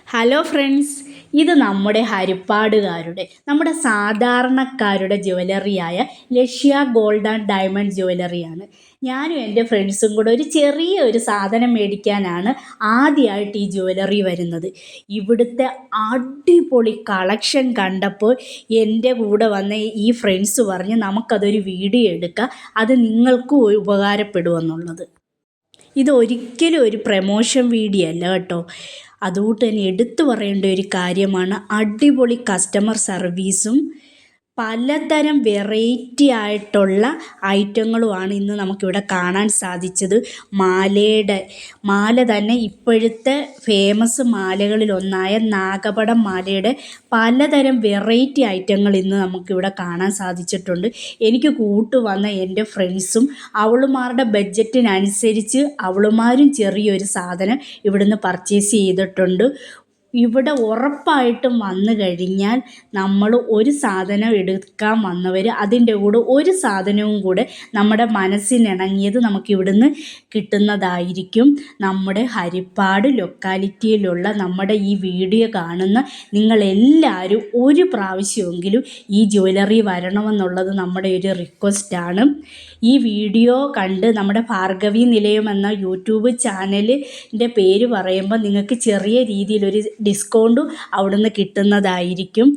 Hello friends, ഇത് നമ്മുടെ നമ്മുടെ സാധാരണക്കാരുടെ ജ്വല്ലറിയായ ലക്ഷ്യ ഗോൾഡ് ആൻഡ് ഡയമണ്ട് ജ്വല്ലറിയാണ്. ഞാനും എൻ്റെ ഫ്രണ്ട്സും കൂടെ ഒരു ചെറിയ സാധനം മേടിക്കാനാണ് ആദ്യമായിട്ട് ഈ ജ്വല്ലറി വരുന്നത്. ഇവിടുത്തെ അടിപൊളി കളക്ഷൻ കണ്ടപ്പോൾ എൻ്റെ കൂടെ വന്ന ഈ ഫ്രണ്ട്സ് പറഞ്ഞ് നമുക്കതൊരു വീഡിയോ എടുക്കാം, അത് നിങ്ങൾക്കും ഉപകാരപ്പെടുമെന്നുള്ളത്. ഇതൊരിക്കലും ഒരു പ്രമോഷൻ വീഡിയോ അല്ല കേട്ടോ. അതുകൊണ്ട് തന്നെ എടുത്തു പറയേണ്ട ഒരു കാര്യമാണ് അടിപൊളി കസ്റ്റമർ സർവീസും പലതരം വെറൈറ്റി ആയിട്ടുള്ള ഐറ്റങ്ങളുമാണ് ഇന്ന് നമുക്കിവിടെ കാണാൻ സാധിച്ചത്. മാല തന്നെ ഇപ്പോഴത്തെ ഫേമസ് മാലകളിലൊന്നായ നാഗപടം മാലയുടെ പലതരം വെറൈറ്റി ഐറ്റങ്ങൾ ഇന്ന് നമുക്കിവിടെ കാണാൻ സാധിച്ചിട്ടുണ്ട്. എനിക്ക് വന്ന എൻ്റെ ഫ്രണ്ട്സും അവളുമാരുടെ ബഡ്ജറ്റിനനുസരിച്ച് അവളുമാരും ചെറിയൊരു സാധനം ഇവിടുന്ന് പർച്ചേസ് ചെയ്തിട്ടുണ്ട്. ഇവിടെ ഉറപ്പായിട്ടും വന്നു കഴിഞ്ഞാൽ നമ്മൾ ഒരു സാധനം എടുക്കാൻ വന്നവർ അതിൻ്റെ കൂടെ ഒരു സാധനവും കൂടെ നമ്മുടെ മനസ്സിനിണങ്ങിയത് നമുക്കിവിടുന്ന് കിട്ടുന്നതായിരിക്കും. നമ്മുടെ ഹരിപ്പാട് ലൊക്കാലിറ്റിയിലുള്ള നമ്മുടെ ഈ വീഡിയോ കാണുന്ന നിങ്ങളെല്ലാവരും ഒരു പ്രാവശ്യമെങ്കിലും ഈ ജ്വല്ലറി വരണമെന്നുള്ളത് നമ്മുടെ ഒരു റിക്വസ്റ്റാണ്. ഈ വീഡിയോ കണ്ട് നമ്മുടെ ഭാർഗവി നിലയം എന്ന യൂട്യൂബ് ചാനലിൻ്റെ പേര് പറയുമ്പോൾ നിങ്ങൾക്ക് ചെറിയ രീതിയിലൊരു ഡിസ്കൗണ്ടും അവിടുന്ന് കിട്ടുന്നതായിരിക്കും.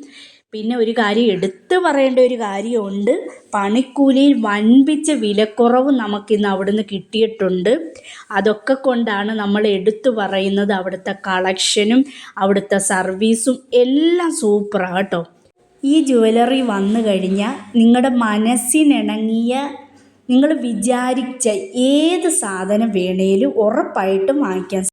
പിന്നെ ഒരു കാര്യം എടുത്തു പറയേണ്ട ഒരു കാര്യമുണ്ട്, പണിക്കൂലിയിൽ വൻപിച്ച വിലക്കുറവ് നമുക്കിന്ന് അവിടുന്ന് കിട്ടിയിട്ടുണ്ട്. അതൊക്കെ കൊണ്ടാണ് നമ്മൾ എടുത്തു പറയുന്നത്. അവിടുത്തെ കളക്ഷനും അവിടുത്തെ സർവീസും എല്ലാം സൂപ്പറാണ് കേട്ടോ. ഈ ജ്വല്ലറി വന്നു കഴിഞ്ഞാൽ നിങ്ങളുടെ മനസ്സിനിണങ്ങിയ നിങ്ങൾ വിചാരിച്ച ഏത് സാധനം വേണേലും ഉറപ്പായിട്ടും വാങ്ങിക്കാൻ